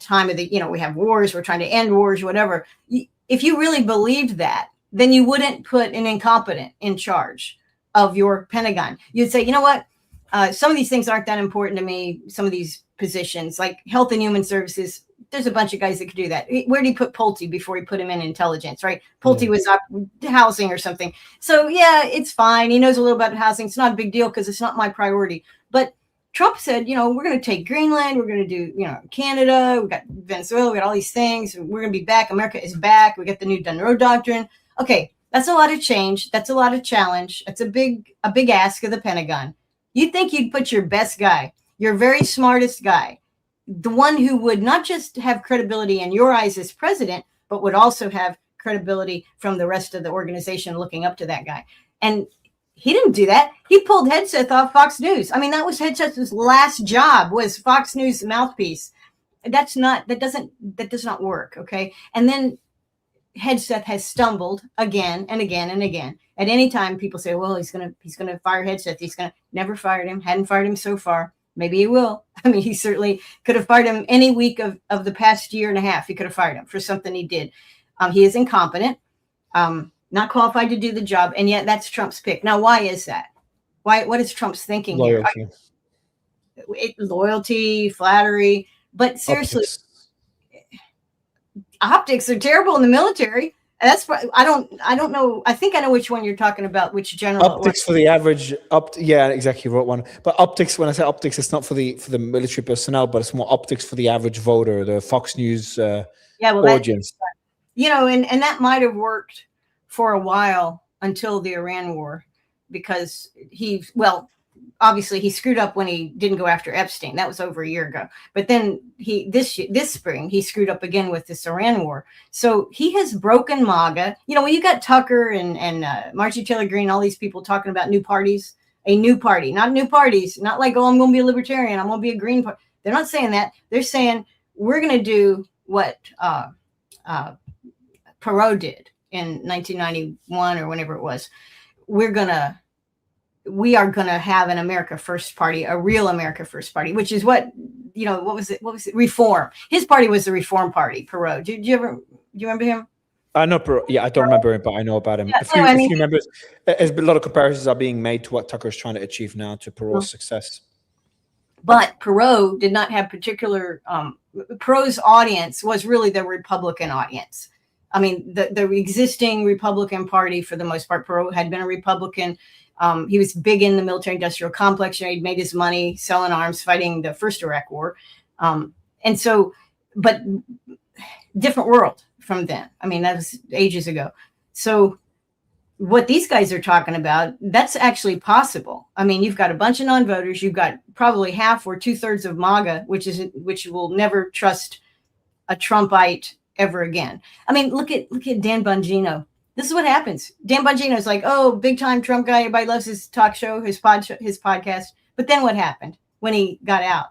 A: time of the, we have wars, we're trying to end wars, whatever. If you really believed that, then you wouldn't put an incompetent in charge of your Pentagon. You'd say, you know what? Some of these things aren't that important to me. Some of these positions, like Health and Human Services, there's a bunch of guys that could do that. Where did he put Pulte before he put him in intelligence, right? Pulte was up housing or something. So yeah, it's fine. He knows a little about housing. It's not a big deal because it's not my priority. But Trump said, we're going to take Greenland. We're going to do, Canada. We got Venezuela. We got all these things. We're going to be back. America is back. We got the new Monroe Doctrine. Okay. That's a lot of change. That's a lot of challenge. That's a big ask of the Pentagon. You'd think you'd put your best guy, your very smartest guy, the one who would not just have credibility in your eyes as president, but would also have credibility from the rest of the organization looking up to that guy. And he didn't do that. He pulled Hegseth off Fox News. I mean, that was Hegseth's last job, was Fox News mouthpiece. That does not work. Okay. And then Hegseth has stumbled again and again and again. At any time, people say, well, he's gonna fire Hegseth. He's gonna never fired him, hadn't fired him so far. Maybe he will. I mean, he certainly could have fired him any week of the past year and a half. He could have fired him for something he did. He is incompetent, not qualified to do the job, and yet that's Trump's pick. Now, why is that? What is Trump's thinking here? Loyalty, flattery, but seriously, optics are terrible in the military. That's I don't know. I think I know which one you're talking about. Which general?
B: Optics for the average. Yeah, exactly. Wrote one. But optics. When I say optics, it's not for the military personnel, but it's more optics for the average voter, the Fox News audience.
A: And that might have worked for a while until the Iran war, because obviously he screwed up when he didn't go after Epstein. That was over a year ago. But then this spring, he screwed up again with this Iran war. So he has broken MAGA. When you got Tucker and Marjorie Taylor Greene, all these people talking about new parties, a new party, not new parties, not like, oh, I'm going to be a libertarian, I'm going to be a Green Party. They're not saying that. They're saying we're going to do what Perot did in 1991 or whenever it was. We are going to have an America First party, a real America First party, which is what was it? Reform. His party was the Reform Party, Perot. Do you remember him?
B: I know Perot. Yeah, I don't remember him, but I know about him. A few members, a lot of comparisons are being made to what Tucker's trying to achieve now, to Perot's success.
A: But Perot did not have particular, Perot's audience was really the Republican audience. I mean, the existing Republican Party, for the most part, Perot had been a Republican. He was big in the military-industrial complex. He'd made his money selling arms, fighting the first Iraq war. And so, but different world from then. I mean, that was ages ago. So what these guys are talking about, that's actually possible. I mean, you've got a bunch of non-voters. You've got probably half or 2/3 of MAGA, which will never trust a Trumpite ever again. I mean, look at Dan Bongino. This is what happens. Dan Bongino is like, oh, big time Trump guy. Everybody loves his talk show, his podcast. But then what happened when he got out?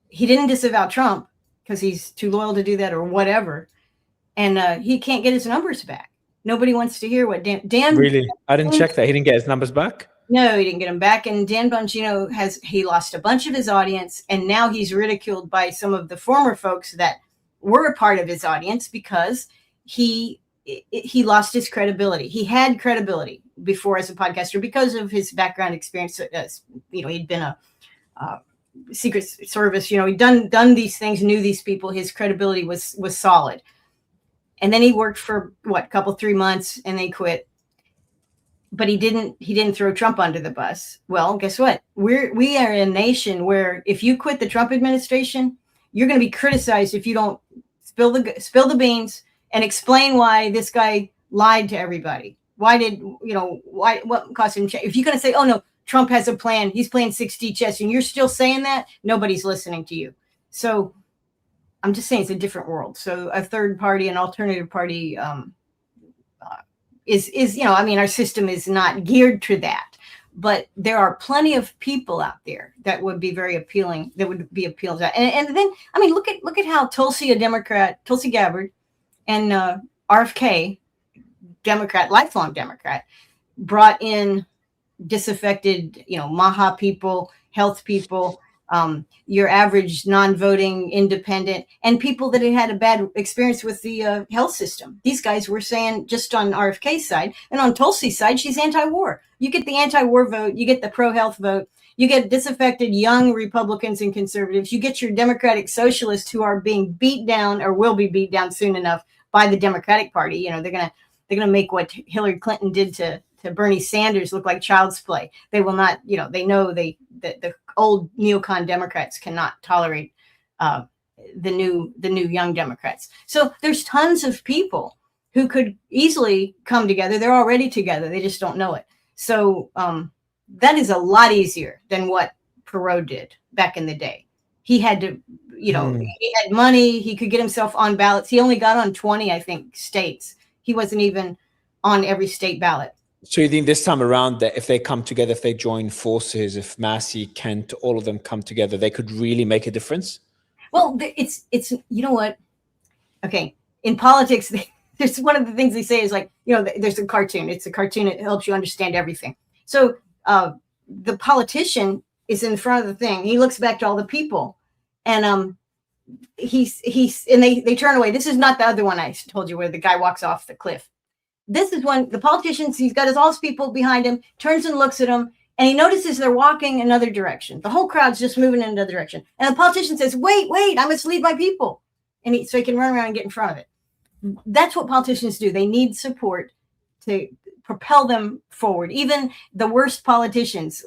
A: He didn't disavow Trump because he's too loyal to do that or whatever. And he can't get his numbers back. Nobody wants to hear what Dan.
B: Really? I didn't check that. He didn't get his numbers back?
A: No, he didn't get them back. And Dan Bongino he lost a bunch of his audience. And now he's ridiculed by some of the former folks that were a part of his audience because he lost his credibility. He had credibility before as a podcaster because of his background experience. He'd been a Secret Service. He'd done these things, knew these people. His credibility was solid. And then he worked for a 3 months, and then quit. But he didn't throw Trump under the bus. Well, guess what? We are a nation where if you quit the Trump administration, you're going to be criticized if you don't spill the beans and explain why this guy lied to everybody. What caused him? If you're going to say, oh no, Trump has a plan, he's playing 6D chess, and you're still saying that, nobody's listening to you. So I'm just saying it's a different world. So a third party, an alternative party is our system is not geared to that. But there are plenty of people out there that would be very appealing. That would be appealing to that. And then, I mean, look at how Tulsi Gabbard, and RFK, Democrat, lifelong Democrat, brought in disaffected, Maha people, health people, your average non-voting independent, and people that had a bad experience with the health system. These guys were saying, just on RFK's side, and on Tulsi's side, she's anti-war. You get the anti-war vote, you get the pro-health vote, you get disaffected young Republicans and conservatives, you get your Democratic socialists who are being beat down or will be beat down soon enough by the Democratic Party. They're gonna make what Hillary Clinton did to Bernie Sanders look like child's play. They will not, they know that the old neocon Democrats cannot tolerate the new young Democrats. So there's tons of people who could easily come together. They're already together. They just don't know it. So that is a lot easier than what Perot did back in the day. He had to, he had money. He could get himself on ballots. He only got on 20, I think, states. He wasn't even on every state ballot.
B: So you think this time around that if they come together, if they join forces, if Massey, Kent, all of them come together, they could really make a difference?
A: Well, it's you know what? Okay, in politics, there's one of the things they say is like, there's a cartoon. It's a cartoon. It helps you understand everything. So the politician is in front of the thing. He looks back to all the people, and and they turn away. This is not the other one I told you where the guy walks off the cliff. This is when the politicians, he's got all his people behind him, turns and looks at them, and he notices they're walking another direction. The whole crowd's just moving in another direction. And the politician says, wait, I must lead my people. And so he can run around and get in front of it. That's what politicians do. They need support to propel them forward. Even the worst politicians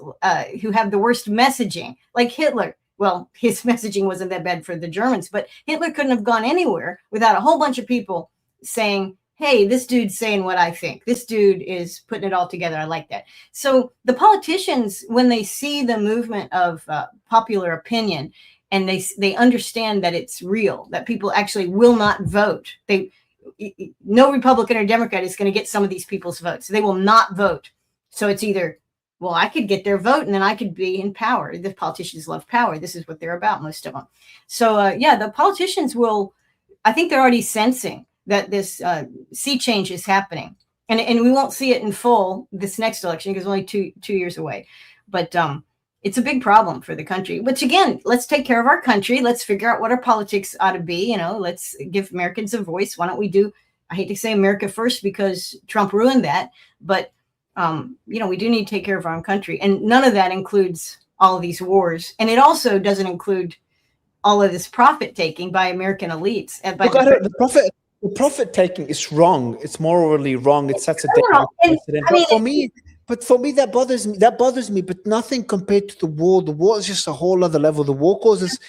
A: who have the worst messaging, like Hitler. Well, his messaging wasn't that bad for the Germans, but Hitler couldn't have gone anywhere without a whole bunch of people saying, hey, this dude's saying what I think. This dude is putting it all together. I like that. So the politicians, when they see the movement of popular opinion, and they understand that it's real, that people actually will not vote. No Republican or Democrat is going to get some of these people's votes. They will not vote. So it's either, well, I could get their vote and then I could be in power. The politicians love power. This is what they're about, most of them. So the politicians will, I think they're already sensing that this sea change is happening. And we won't see it in full this next election because it's only two years away. But it's a big problem for the country, which again, let's take care of our country. Let's figure out what our politics ought to be. Let's give Americans a voice. Why don't we do, I hate to say America first because Trump ruined that, but we do need to take care of our own country. And none of that includes all of these wars. And it also doesn't include all of this profit taking by American elites.
B: The profit taking is wrong. It's morally wrong. It sets a precedent. But for me, that bothers me. But nothing compared to the war. The war is just a whole other level. The war causes,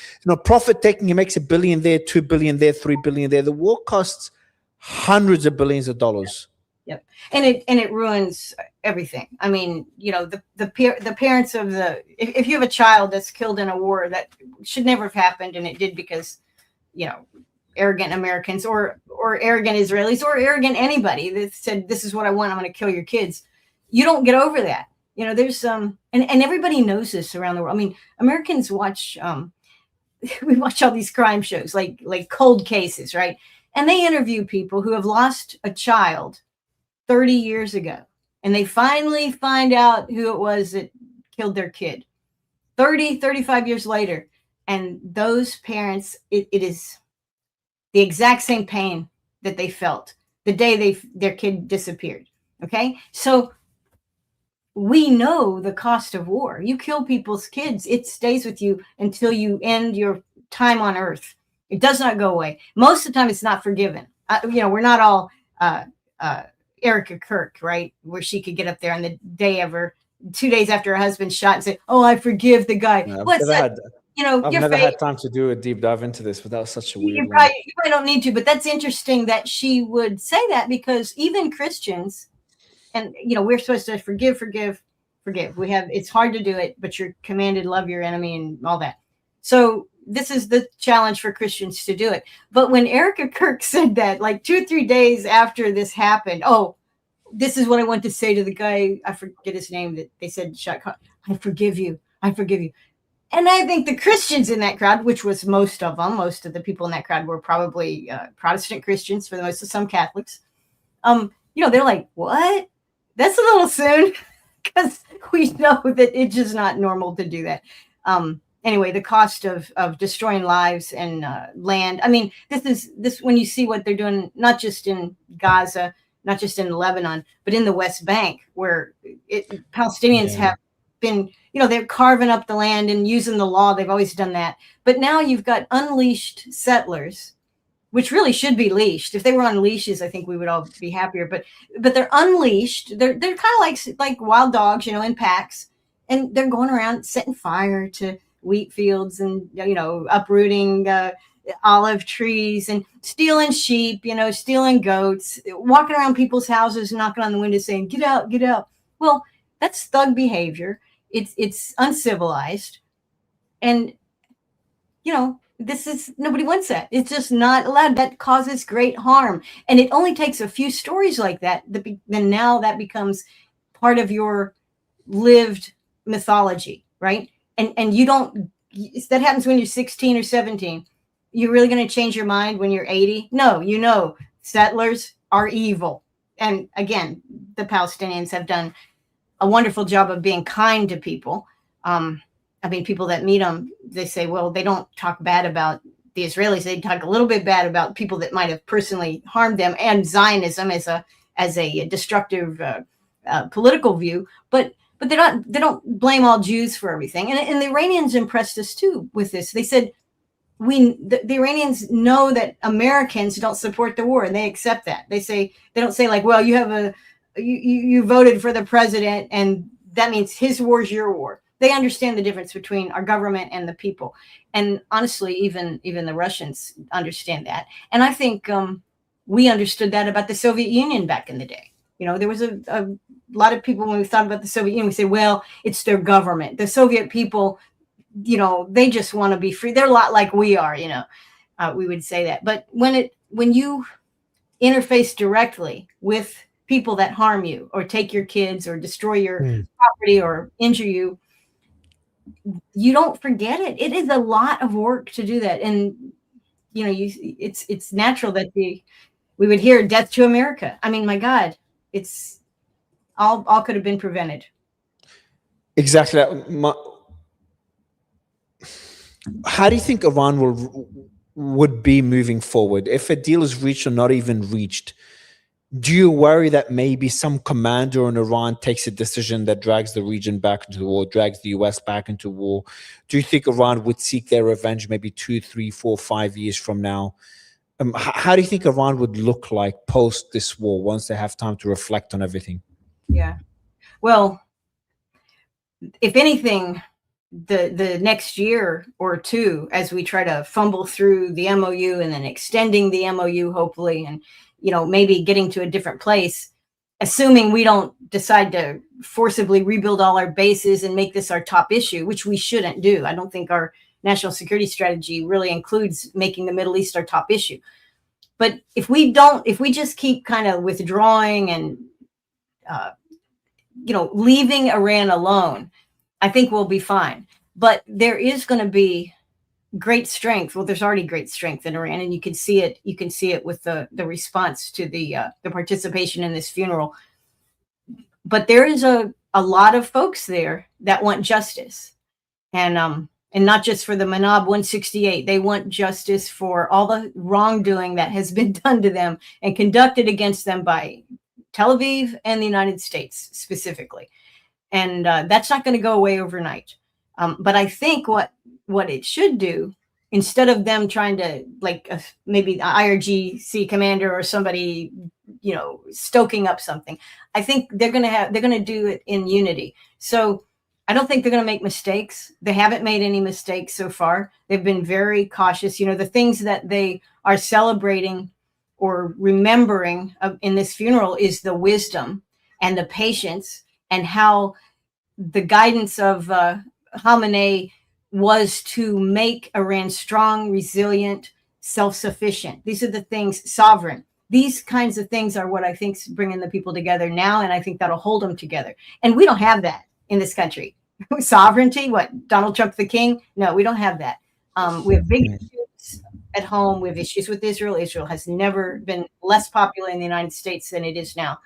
B: profit taking. It makes $1 billion there, $2 billion there, $3 billion there. The war costs hundreds of billions of dollars.
A: Yep, and it ruins everything. I mean, the parents of if you have a child that's killed in a war that should never have happened, and it did because, arrogant Americans or arrogant Israelis or arrogant anybody that said, this is what I want, I'm going to kill your kids. You don't get over that. There's and everybody knows this around the world. I mean, Americans watch, we watch all these crime shows like Cold Cases, right? And they interview people who have lost a child 30 years ago. And they finally find out who it was that killed their kid 35 years later. And those parents, it is the exact same pain that they felt the day their kid disappeared. Okay. So we know the cost of war. You kill people's kids, it stays with you until you end your time on earth. It does not go away. Most of the time it's not forgiven. We're not all Erica Kirk, right? Where she could get up there on the day of 2 days after her husband's shot and say, oh, I forgive the guy.
B: No, I've never had time to do a deep dive into this, but that was such a weird one.
A: You probably don't need to, but that's interesting that she would say that because even Christians, and we're supposed to forgive. It's hard to do it, but you're commanded to love your enemy and all that. So this is the challenge for Christians to do it. But when Erica Kirk said that, like 2 or 3 days after this happened, oh, this is what I want to say to the guy, I forget his name, that they said, I forgive you. And I think the Christians in that crowd, which was most of the people in that crowd were probably Protestant Christians, for the most of some Catholics. They're like, what? That's a little soon, because we know that it's just not normal to do that. Anyway, the cost of destroying lives and land. I mean, this when you see what they're doing, not just in Gaza, not just in Lebanon, but in the West Bank, where Palestinians have been, they're carving up the land and using the law. They've always done that. But now you've got unleashed settlers, which really should be leashed. If they were on leashes, I think we would all be happier. But they're unleashed. They're kind of like wild dogs, in packs, and they're going around setting fire to wheat fields and uprooting olive trees and stealing sheep, stealing goats, walking around people's houses, knocking on the windows, saying, "Get out, get out." Well, that's thug behavior. It's uncivilized, and nobody wants that. It's just not allowed. That causes great harm. And it only takes a few stories like that, then now that becomes part of your lived mythology, right? And you don't, that happens when you're 16 or 17. You're really going to change your mind when you're 80? No, settlers are evil. And again, the Palestinians have done a wonderful job of being kind to people. People that meet them, they say, well, they don't talk bad about the Israelis. They talk a little bit bad about people that might have personally harmed them, and Zionism as a destructive political view. But they don't blame all Jews for everything. And the Iranians impressed us too with this. They said, the Iranians know that Americans don't support the war, and they accept that. They don't say like, well, you voted for the president and that means his war is your war. They understand the difference between our government and the people. And honestly, even the Russians understand that. And I think we understood that about the Soviet Union back in the day. There was a lot of people, when we thought about the Soviet Union, we say, well, it's their government. The Soviet people, they just want to be free. They're a lot like we are, we would say that. But when you interface directly with people that harm you or take your kids or destroy your property or injure you, you don't forget it. It is a lot of work to do that. And, it's natural that we would hear death to America. I mean, my God, it's all could have been prevented.
B: Exactly. How do you think Iran would be moving forward if a deal is reached or not even reached? Do you worry that maybe some commander in Iran takes a decision that drags the region back into the war, drags the US back into war? Do you think Iran would seek their revenge maybe 2, 3, 4, 5 years from now? How do you think Iran would look like post this war once they have time to reflect on everything?
A: Yeah. Well, if anything, the next year or two, as we try to fumble through the MOU and then extending the MOU, hopefully, and maybe getting to a different place, assuming we don't decide to forcibly rebuild all our bases and make this our top issue, which we shouldn't do. I don't think our national security strategy really includes making the Middle East our top issue. But if we just keep kind of withdrawing and, leaving Iran alone, I think we'll be fine. But there is going to be great strength. Well, there's already great strength in Iran, and you can see it. You can see it with the response to the participation in this funeral. But there is a lot of folks there that want justice, and not just for the Manab 168. They want justice for all the wrongdoing that has been done to them and conducted against them by Tel Aviv and the United States specifically. And that's not going to go away overnight. But I think what it should do, instead of them trying to, like maybe the IRGC commander or somebody, stoking up something, I think they're going to do it in unity. So I don't think they're going to make mistakes. They haven't made any mistakes so far. They've been very cautious. The things that they are celebrating or remembering in this funeral is the wisdom and the patience and how the guidance of Khamenei was to make Iran strong, resilient, self-sufficient. These are the things, sovereign. These kinds of things are what I think is bringing the people together now, and I think that'll hold them together. And we don't have that in this country. Sovereignty, what, Donald Trump the king? No, we don't have that. We have big issues at home. We have issues with Israel. Israel has never been less popular in the United States than it is now.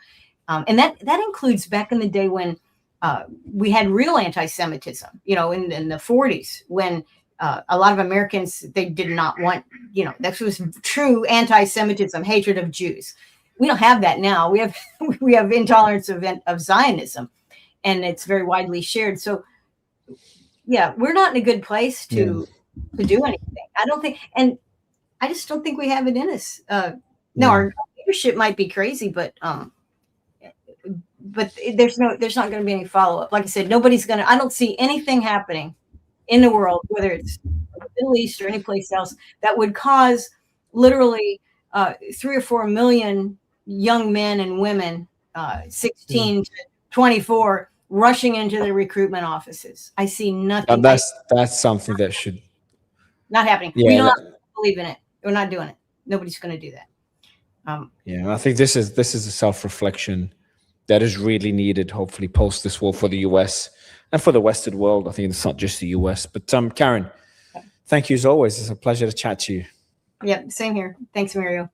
A: And that includes back in the day when we had real anti-Semitism, in the 40s, when a lot of Americans, they did not want, that was true anti-Semitism, hatred of Jews. We don't have that now. We have intolerance of Zionism, and it's very widely shared. So, yeah, we're not in a good place to do anything. I don't think, and I just don't think we have it in us. No, our leadership might be crazy, but there's not going to be any follow-up. Like I said, I don't see anything happening in the world, whether it's the Middle East or any place else, that would cause literally 3 or 4 million young men and women, 16 to 24, rushing into the recruitment offices. I see nothing.
B: That's something that should.
A: Not happening.
B: Yeah,
A: We don't believe in it. We're not doing it. Nobody's going to do that.
B: Yeah, I think this is a self-reflection that is really needed, hopefully, post this war for the US and for the Western world. I think it's not just the US. But Karen, thank you as always. It's a pleasure to chat to you.
A: Yeah, same here. Thanks, Mario.